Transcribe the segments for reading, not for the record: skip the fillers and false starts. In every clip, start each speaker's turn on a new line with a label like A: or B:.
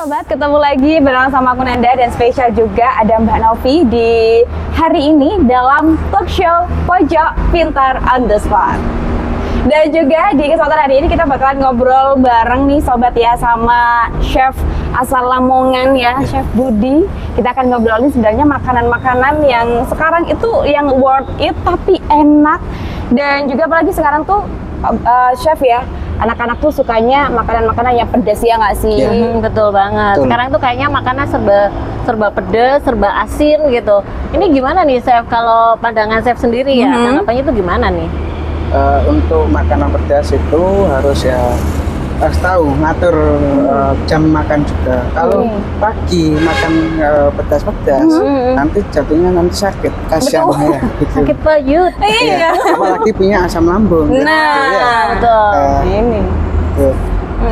A: sobat, ketemu lagi bersama sama aku Nanda dan spesial juga ada Mbak Novi di hari ini dalam talk show Pojok Pintar on the Spot. Dan juga di kesempatan hari ini kita bakalan ngobrol bareng nih sobat ya sama chef asal Lamongan ya, Chef Budi. Kita akan ngobrolin sebenarnya makanan-makanan yang sekarang itu yang worth it tapi enak. Dan juga apalagi sekarang tuh chef ya, anak-anak tuh sukanya makanan-makanan yang pedas ya nggak sih?
B: Betul banget. Sekarang tuh kayaknya makanan serba pedas, serba asin gitu. Ini gimana nih chef, kalau pandangan chef sendiri ya, tanggapannya itu gimana nih?
C: Untuk makanan pedas itu harus tahu ngatur jam makan juga. Kalau pagi makan pedas-pedas, nanti jatuhnya sakit, kasihan ya. Gitu.
B: Sakit perut.
A: Iya.
C: Apalagi punya asam lambung.
A: Nah,
B: betul.
A: Ini.
C: Tuh.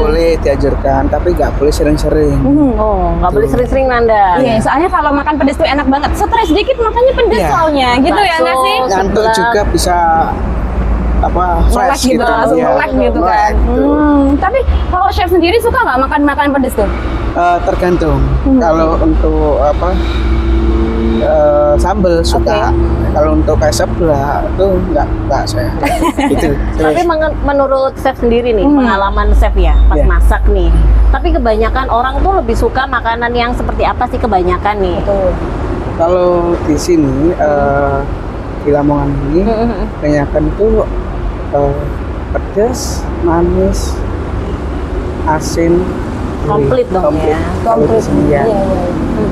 C: Boleh dianjurkan, tapi nggak boleh sering-sering.
B: Oh, nggak boleh sering-sering Nanda.
A: Iya, soalnya kalau makan pedas tuh enak banget. Stres dikit makanya pedas soalnya, gitu ya nggak sih?
C: Ngantuk juga bisa fresh gitu,
A: langsung melek gitu kan. Tapi kalau chef sendiri suka nggak makan makanan pedas tuh?
C: Tergantung. Kalau untuk sambal suka. Kalau untuk kayak sebelah itu nggak saya. Gitu.
B: Tapi menurut chef sendiri nih, pengalaman chef ya pas masak nih. Tapi kebanyakan orang tuh lebih suka makanan yang seperti apa sih kebanyakan nih?
C: Kalau di sini di Lamongan ini kebanyakan tuh pedas, manis, asin,
B: Komplit dong ya.
A: Komplit.
C: Iya.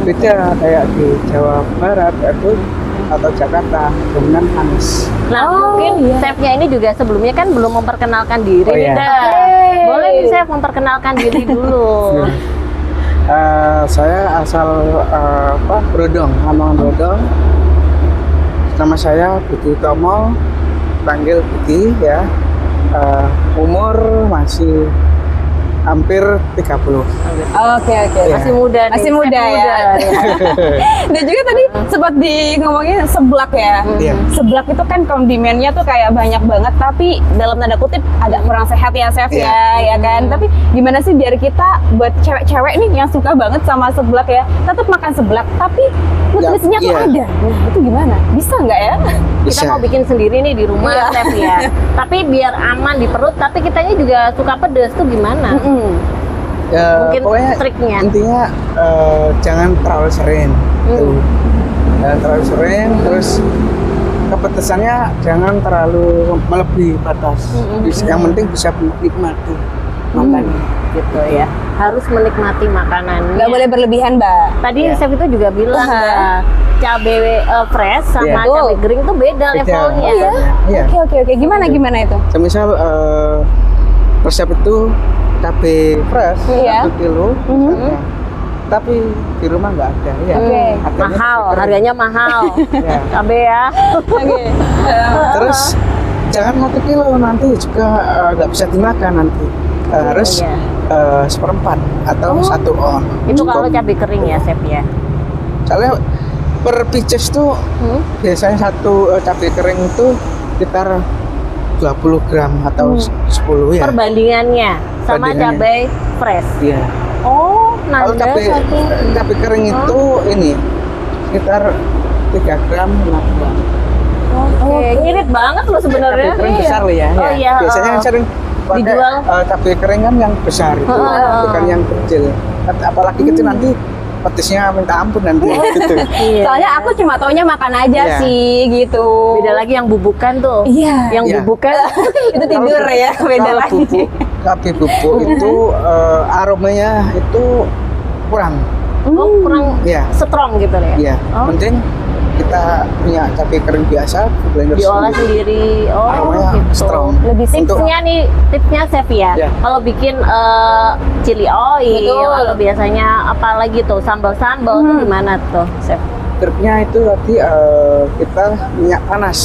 C: Beda kayak di Jawa Barat atau Jakarta dengan manis.
B: Nah, mungkin chefnya ini juga sebelumnya kan belum memperkenalkan diri nih, Boleh nih chef memperkenalkan diri dulu.
C: Saya asal Brodong, Lamongan Brodong. Nama saya Budi Tomo, panggil Budi ya. Umur masih hampir 30.
A: Oke.
B: Masih muda nih.
A: Masih muda ya. Dan juga tadi sempat ngomongin seblak ya. Seblak itu kan kondimennya tuh kayak banyak banget, tapi dalam tanda kutip agak kurang sehat ya chef ya kan. Tapi gimana sih biar kita buat cewek-cewek nih yang suka banget sama seblak ya, tetap makan seblak tapi nutrisinya tuh ada. Nah itu gimana? Bisa nggak ya?
B: Kita mau bikin sendiri nih di rumah chef ya. Tapi biar aman di perut, tapi kitanya juga suka pedas tuh gimana? Mungkin
C: pokoknya
B: triknya
C: intinya jangan terlalu sering. Jangan terlalu sering, terus kepedesannya jangan terlalu melebihi batas. Yang penting bisa menikmati makanan
B: gitu ya. Harus menikmati makanan.
A: Nggak boleh berlebihan, Mbak.
B: Tadi chef itu juga bilang cabai fresh sama cabai kering tuh beda levelnya.
A: Oke. Gimana itu?
C: Semisal resep itu cabai fresh 1 kilo, tapi di rumah nggak ada.
B: Mahal, harganya mahal. Cabai ya.
C: Terus jangan 1 kilo, nanti juga nggak bisa dimakan nanti. Harus 1/4 atau 1 on.
B: Itu kalau cabai kering ya chef ya.
C: Soalnya per pieces tuh biasanya satu cabai kering itu sekitar 20 gram atau 10 ya.
B: Perbandingannya sama cabai fresh.
C: Iya.
B: Oh,
C: kalau cabai kering itu ini sekitar 3 gram 5 gram.
B: Oke, ngirit banget loh sebenarnya.
C: Cabai kering besar loh ya. Biasanya kan sering
B: dijual
C: cabai kering kan yang besar itu, bukan yang kecil. Apalagi kecil nanti petisnya minta ampun nanti gitu.
A: Soalnya aku cuma taunya makan aja sih gitu.
B: Beda lagi yang bubukan tuh. Yang bubukan
A: itu tidur ya, beda lagi.
C: Cabai bubuk itu aromanya itu kurang.
B: Kurang strong gitu ya.
C: Iya. Penting kita punya cabai kering biasa, blender
B: diolah sendiri.
C: Aromanya
B: gitu.
C: strong.
B: Lebih tipsnya chef ya. Kalau bikin chili oil atau biasanya apalagi tuh sambal-sambal tuh gimana tuh chef?
C: Triknya itu tadi kita minyak panas,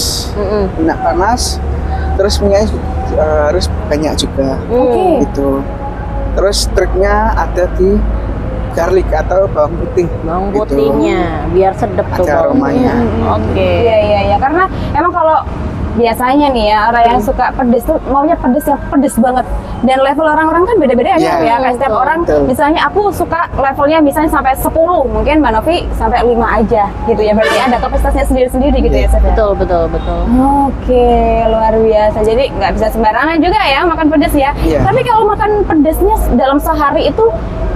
C: terus minyaknya harus banyak juga. Gitu. Terus triknya ada di garlic atau bawang putih.
B: Bawang putihnya biar sedap tuh
C: aromanya.
A: Iya. Karena emang kalau biasanya nih ya orang yang suka pedes tuh maunya pedes yang pedes banget, dan level orang-orang kan beda-beda
C: Iya,
A: ya, kayak setiap
B: betul,
A: orang
C: betul.
A: misalnya aku suka levelnya misalnya sampai 10, mungkin Mbak Novi sampai 5 aja gitu ya, berarti ada kapasitasnya sendiri-sendiri gitu ya Chef ya?
B: Betul, betul, betul.
A: Oke, luar biasa. Jadi nggak bisa sembarangan juga ya makan pedas ya.
C: Iya.
A: Tapi kalau makan pedasnya dalam sehari itu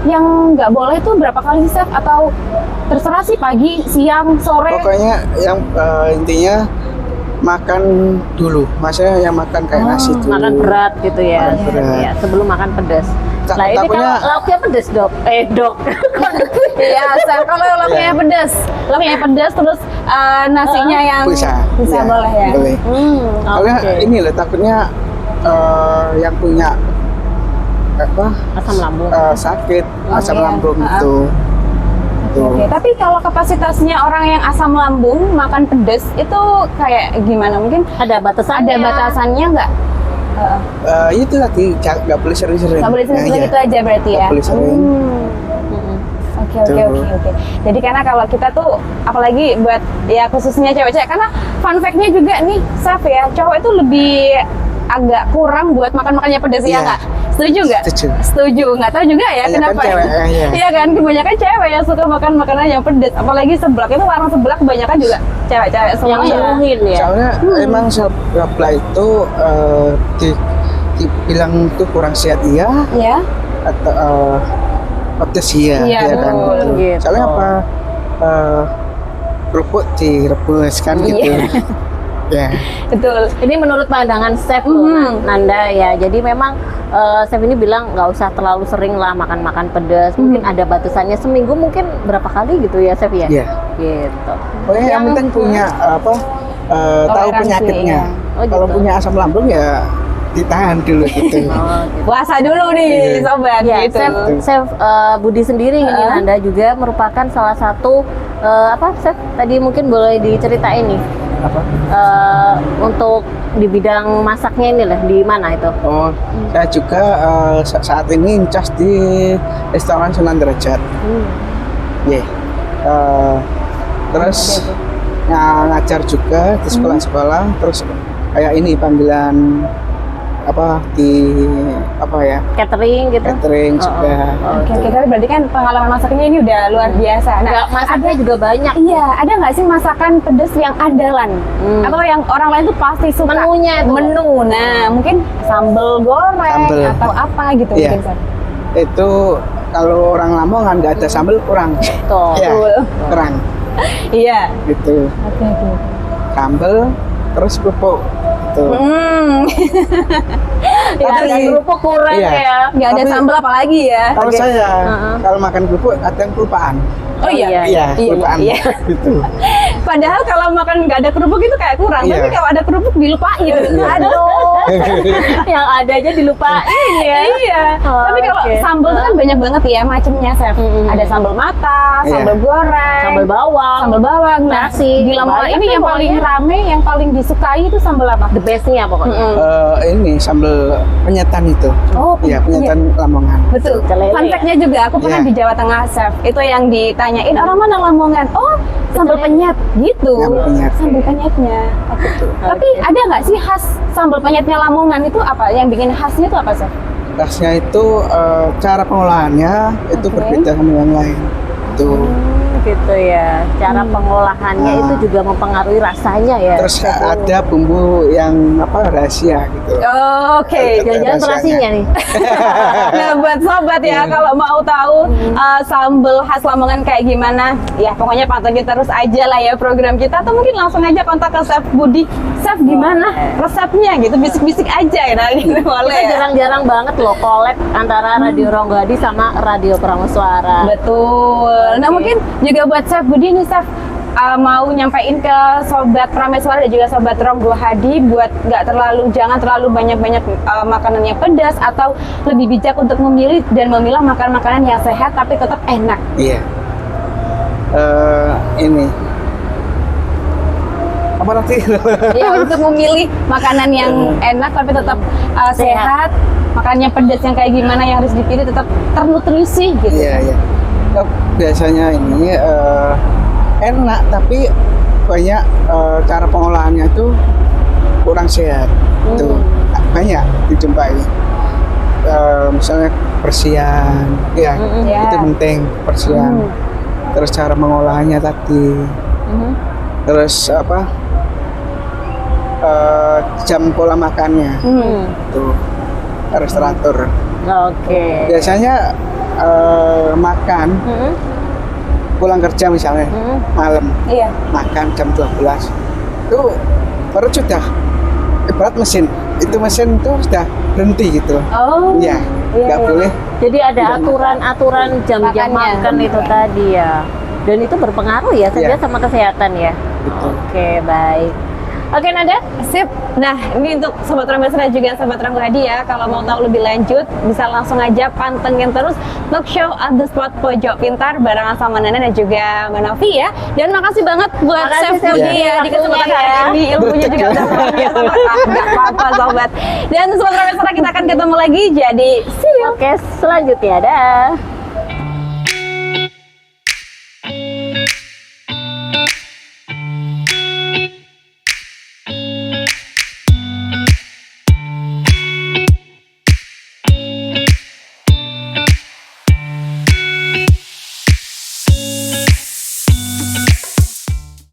A: yang nggak boleh itu berapa kali sih Chef? Atau terserah sih pagi, siang, sore?
C: Pokoknya yang intinya makan dulu, maksudnya yang makan kayak nasi dulu.
B: Makan berat gitu ya.
C: Makan berat.
B: Iya, sebelum makan pedas. Nah ini
C: takutnya-
B: kalau lauknya pedas dok. Dok.
A: Iya, Chef. Kalau lauknya
C: Iya.
A: pedas, lauknya pedas terus nasinya yang
C: Bisa, iya,
A: boleh ya.
C: boleh. Soalnya
B: Oke.
C: ini loh takutnya yang punya apa
B: Asam lambung.
C: sakit asam
A: iya.
C: lambung
A: Ah.
C: itu. Tuh.
A: Oke, tapi kalau kapasitasnya orang yang asam lambung makan pedas itu kayak gimana? Mungkin
B: Ada batasannya.
A: ada batasannya nggak?
C: Itu tadi nggak boleh sering-sering.
A: Nggak boleh sering-sering
C: Nah,
A: itu aja berarti ya?
C: Nggak boleh sering.
B: Mm-mm.
A: Oke.
C: Tuh.
A: Jadi karena kalau kita tuh, apalagi buat ya khususnya cewek-cewek, karena fun fact-nya juga nih, Chef ya, cowok itu lebih agak kurang buat makannya pedas ya
C: Iya.
A: nggak? Setuju nggak?
C: Setuju.
A: Setuju. Nggak tahu juga ya
C: Kebanyakan
A: kenapa?
C: cewek, iya.
A: Iya kan, kebanyakan cewek yang suka makan makanan yang pedas. Apalagi seblak itu, warung seblak kebanyakan juga cewek-cewek
B: Yang
A: semuanya.
B: nyuruhin ya.
C: Soalnya emang seblak itu dibilang itu kurang sehat iya
A: Iya.
C: atau pedes iya,
A: Iya,
C: ya kan.
A: betul.
B: Gitu.
C: Soalnya apa? Kerupuk direbus kan gitu.
A: Iya.
C: Ya.
A: Betul.
B: Ini menurut pandangan chef tuh, Nanda ya. Jadi memang chef ini bilang nggak usah terlalu sering lah makan pedas. Mungkin ada batasannya, seminggu mungkin berapa kali gitu ya chef ya?
C: Iya.
B: Gitu.
C: Pokoknya yang penting punya apa? Tahu
A: Toleransi,
C: penyakitnya.
A: ya.
B: Oh,
C: Kalau
B: gitu.
C: punya asam lambung ya ditahan dulu gitu.
B: Oh, gitu.
A: Puasa dulu nih,
C: Iya.
A: sobat
B: Ya,
A: gitu.
B: chef Budi sendiri ini Nanda juga merupakan salah satu apa chef? Tadi mungkin boleh diceritain nih.
C: Apa?
B: Untuk di bidang masaknya ini lah, di mana itu?
C: Oh, saya juga saat ini incas di restoran Sunan Derajat. Yeah. Terus ngajar juga di sekolah-sekolah. Terus kayak ini panggilan apa di apa ya
B: Catering gitu?
C: catering juga.
A: Oke, tapi berarti kan pengalaman masaknya ini udah luar biasa. Nah,
B: Nggak, masaknya juga banyak.
A: iya, ada nggak sih masakan pedas yang andalan? Atau yang orang lain tuh pasti suka?
B: Menunya itu.
A: Menu. Nah, mungkin sambal goreng
C: Sambal.
A: atau apa gitu
C: Iya.
A: mungkin, Chef.
C: Itu kalau orang Lamongan nggak ada sambal kurang.
B: Tuh.
C: Ya,
A: Betul.
C: kurang
A: Iya.
C: gitu.
A: Oke.
C: Sambal terus kerupuk gitu.
A: Ya,
B: Ada
A: tapi
B: kerupuk kurang
C: Iya.
B: ya.
A: nggak ada
C: Tapi-
A: sambal apalagi ya?
C: Kalau
A: Oke.
C: saya kalau makan kerupuk ada yang kelupaan.
A: Oh iya.
C: Iya,
A: Iya,
C: kelupaan
A: iya.
C: gitu.
A: Padahal kalau makan nggak ada kerupuk itu kayak kurang,
C: Iya.
A: tapi kalau ada kerupuk dilupain. Aduh.
B: Yang ada aja dilupain ya.
A: Iya.
B: Oh,
A: Tapi kalau
B: oke.
A: sambal itu kan banyak banget ya macamnya, Chef. Ada sambal mata,
C: Iya.
A: sambal goreng,
B: Sambal bawang,
A: sambal bawang. Nah,
B: nasi.
A: di Lamongan
B: Banyak
A: ini
B: kan
A: yang paling
B: pokoknya.
A: rame, yang paling disukai itu sambal apa?
B: the bestnya pokoknya.
C: Ini sambal penyetan itu.
A: Oh,
C: Iya, penyetan Lamongan.
A: Betul.
B: Kelele
A: Fun
B: ya?
A: fact-nya juga, aku pernah
C: Iya.
A: di Jawa Tengah, Chef. Itu yang ditanyain orang mana Lamongan. Oh, sambal penyet gitu.
C: Sambal penyet.
A: Sambal penyetnya. Oke. Tapi ada nggak sih khas sambal penyetnya Lamongan itu apa? Yang bikin khasnya itu apa, Chef?
C: Khasnya itu cara pengolahannya itu
A: Oke.
C: berbeda sama yang lain. Itu.
B: Gitu ya. Cara pengolahannya
C: Nah.
B: itu juga mempengaruhi rasanya ya.
C: Terus ada bumbu yang apa rahasia gitu.
A: Oke.
B: Jangan-jangan
C: Rahasianya.
B: terasinya nih.
A: Nah, buat sobat ya,
C: Iya.
A: kalau mau tahu sambal khas Lamongan kayak gimana, ya pokoknya pantengin terus aja lah ya program kita, atau mungkin langsung aja kontak ke Chef Budi. Chef gimana resepnya gitu, bisik-bisik aja nah gitu boleh.
B: Kita
A: ya?
B: jarang-jarang banget loh collab antara Radio Ronggadi sama Radio Prameswara.
A: Betul. Nah, mungkin juga buat Chef Budi nih, Chef, mau nyampein ke sobat Prameswara dan juga sobat Ronggo Hadi buat jangan terlalu banyak-banyak makanan yang pedas, atau lebih bijak untuk memilih dan memilah makanan-makanan yang sehat tapi tetap enak.
C: Iya. Ini apa nanti?
A: Ya, untuk memilih makanan yang enak tapi tetap sehat, makannya pedas yang kayak gimana yang harus dipilih tetap ternutrisi gitu.
C: Iya, iya. Ya, biasanya ini enak tapi banyak cara pengolahannya itu kurang sehat. Itu banyak dijumpai. Misalnya persian, ya
A: Ya.
C: itu penting persian. Terus cara mengolahnya tadi, terus apa jam pola makannya itu harus teratur.
B: Oke.
C: Biasanya makan pulang kerja misalnya malam
A: Iya.
C: makan jam 12 itu baru sudah ibarat mesin itu mesin itu sudah berhenti gitu.
A: Oh.
C: Ya,
A: Iya,
C: nggak
A: iya.
C: boleh.
B: Jadi ada aturan-aturan jam-jam
A: Makannya.
B: makan itu tadi ya. Dan itu berpengaruh ya
C: Iya.
B: sama kesehatan ya.
C: Betul.
B: Oke, baik. Oke, Nanda.
A: Sip. Nah, ini untuk Sobat Rambas dan juga Sobat Rambuadi ya. Kalau mau tahu lebih lanjut, bisa langsung aja pantengin terus talk show On The Spot Pojok Pintar barengan sama Nana dan juga Mbak Novi ya. Dan makasih banget buat
B: Makasih,
A: Chef
B: Chef
A: Budi
B: Budi,
A: ya di kesempatan
B: waktunya
A: hari
B: ya.
A: ini. Ilmunya juga udah luar biasa. Nggak apa-apa Sobat. Dan Sobat Rambas kita akan ketemu lagi. Jadi, see you.
B: Oke, selanjutnya dah.